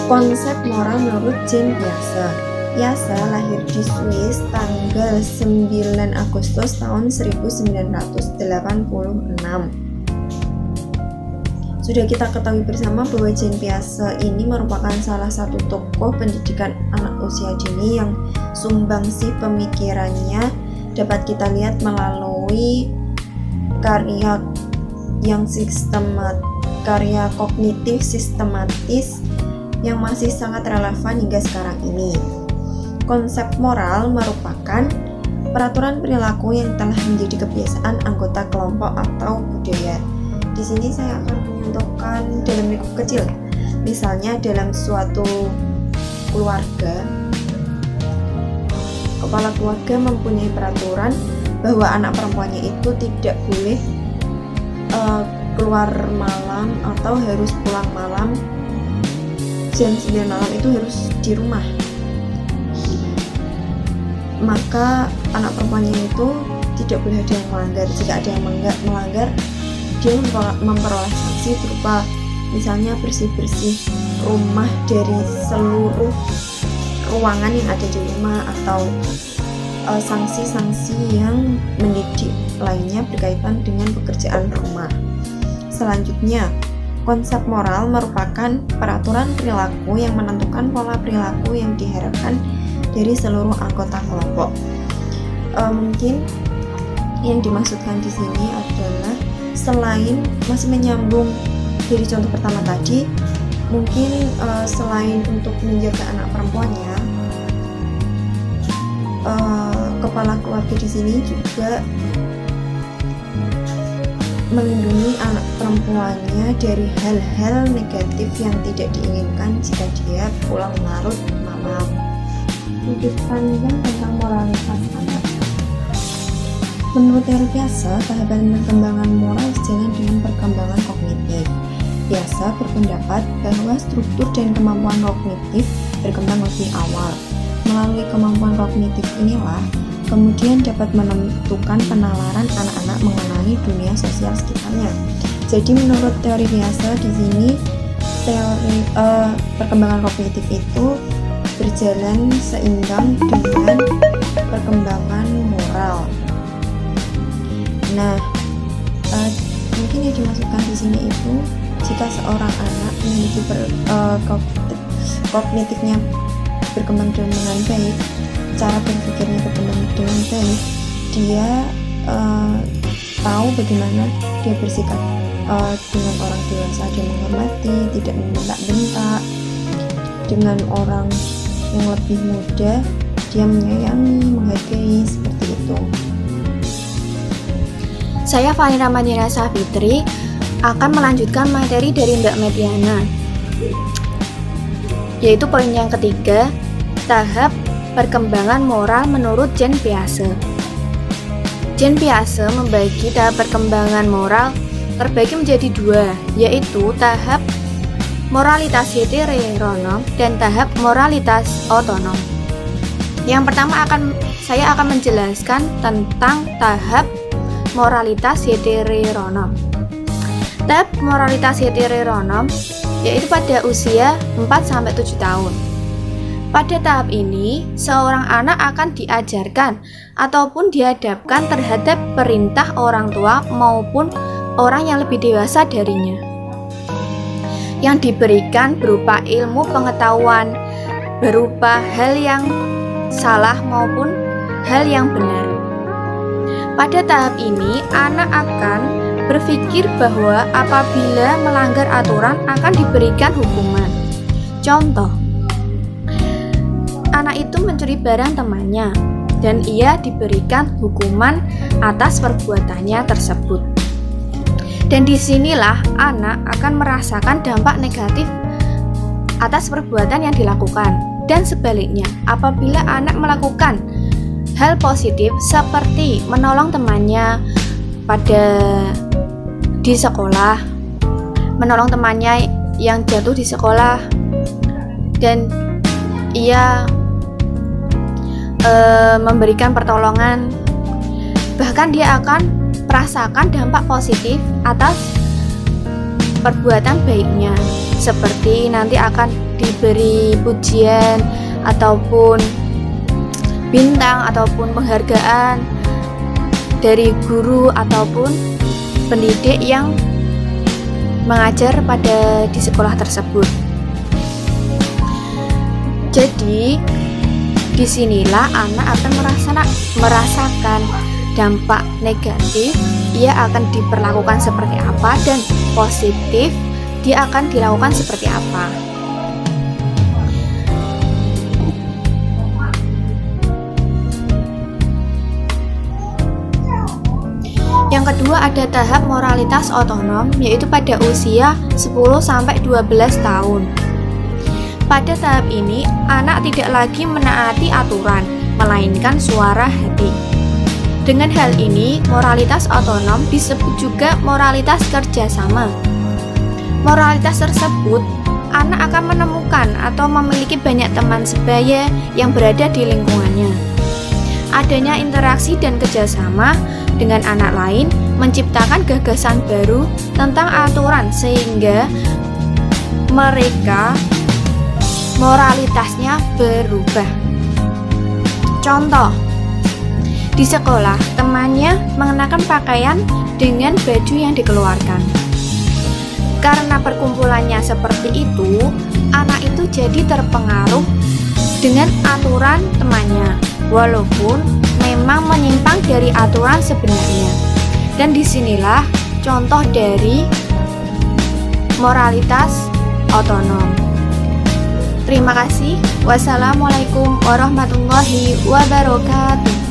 Konsep moral menurut Jean Piaget. Piaget lahir di Swiss tanggal 9 Agustus tahun 1986. Sudah kita ketahui bersama bahwa Jean Piaget ini merupakan salah satu tokoh pendidikan anak usia dini yang sumbangsih pemikirannya dapat kita lihat melalui karya karya kognitif sistematis yang masih sangat relevan hingga sekarang ini. Konsep moral merupakan peraturan perilaku yang telah menjadi kebiasaan anggota kelompok atau budaya. Di sini saya akan menyentuhkan dalam lingkup kecil. Misalnya dalam suatu keluarga, kepala keluarga mempunyai peraturan bahwa anak perempuannya itu tidak boleh keluar malam atau harus pulang malam jam 9 malam, itu harus di rumah. Maka anak perempuannya itu tidak boleh ada yang melanggar. Jika ada yang melanggar, dia memperoleh sanksi berupa misalnya bersih-bersih rumah dari seluruh ruangan yang ada di rumah, atau sanksi-sanksi yang mendidik lainnya berkaitan dengan pekerjaan rumah. Selanjutnya, konsep moral merupakan peraturan perilaku yang menentukan pola perilaku yang diharapkan dari seluruh anggota kelompok. Mungkin yang dimaksudkan di sini adalah selain masih menyambung dari contoh pertama tadi, mungkin selain untuk menjaga anak perempuannya, kepala keluarga di sini juga melindungi anak perempuannya dari hal-hal negatif yang tidak diinginkan jika dia pulang larut malam. Sudut pandang tentang moralitas anak. Menurut teori Piaget, tahapan perkembangan moral sejalan dengan perkembangan kognitif. Piaget berpendapat bahwa struktur dan kemampuan kognitif berkembang lebih awal. Melalui kemampuan kognitif inilah kemudian dapat menentukan penalaran anak-anak mengenai dunia sosial sekitarnya. Jadi menurut teori Piaget di sini, teori perkembangan kognitif itu berjalan seimbang dengan perkembangan moral. Nah, mungkin yang dimasukkan di sini itu jika seorang anak memiliki kognitifnya berkembang dengan baik, cara berpikirnya berkembang dengan baik, dia tahu bagaimana dia bersikap dengan orang dewasa, dia menghormati, tidak membentak-bentak. Dengan orang yang lebih muda, dia menyayangi, menghargai, seperti itu. Saya Fani Ramadhani Safitri akan melanjutkan materi dari Mbak Mediana, yaitu poin yang ketiga, tahap perkembangan moral menurut Jean Piaget. Jean Piaget membagi tahap perkembangan moral terbagi menjadi dua, yaitu tahap moralitas heteronom dan tahap moralitas otonom. Yang pertama saya akan menjelaskan tentang tahap moralitas heteronom. Tahap moralitas heteronom yaitu pada usia 4-7 tahun. Pada tahap ini, seorang anak akan diajarkan ataupun dihadapkan terhadap perintah orang tua maupun orang yang lebih dewasa darinya, yang diberikan berupa ilmu pengetahuan, berupa hal yang salah maupun hal yang benar. Pada tahap ini, anak akan berpikir bahwa apabila melanggar aturan akan diberikan hukuman. Contoh, anak itu mencuri barang temannya dan ia diberikan hukuman atas perbuatannya tersebut. Dan disinilah anak akan merasakan dampak negatif atas perbuatan yang dilakukan. Dan sebaliknya, apabila anak melakukan hal positif seperti menolong temannya di sekolah, menolong temannya yang jatuh di sekolah, dan ia memberikan pertolongan, bahkan dia akan merasakan dampak positif atas perbuatan baiknya, seperti nanti akan diberi pujian ataupun bintang ataupun penghargaan dari guru ataupun pendidik yang mengajar di sekolah tersebut. Jadi disinilah anak akan merasakan dampak negatif, ia akan diperlakukan seperti apa, dan positif dia akan dilakukan seperti apa. Yang kedua ada tahap moralitas otonom, yaitu pada usia 10-12 tahun. Pada tahap ini, anak tidak lagi menaati aturan, melainkan suara hati. Dengan hal ini, moralitas otonom disebut juga moralitas kerjasama. Moralitas tersebut, anak akan menemukan atau memiliki banyak teman sebaya yang berada di lingkungannya. Adanya interaksi dan kerjasama dengan anak lain menciptakan gagasan baru tentang aturan sehingga mereka moralitasnya berubah. Contoh, di sekolah temannya mengenakan pakaian dengan baju yang dikeluarkan. Karena perkumpulannya seperti itu, anak itu jadi terpengaruh dengan aturan temannya, walaupun memang menyimpang dari aturan sebenarnya. Dan disinilah contoh dari moralitas otonom. Terima kasih. Wassalamualaikum warahmatullahi wabarakatuh.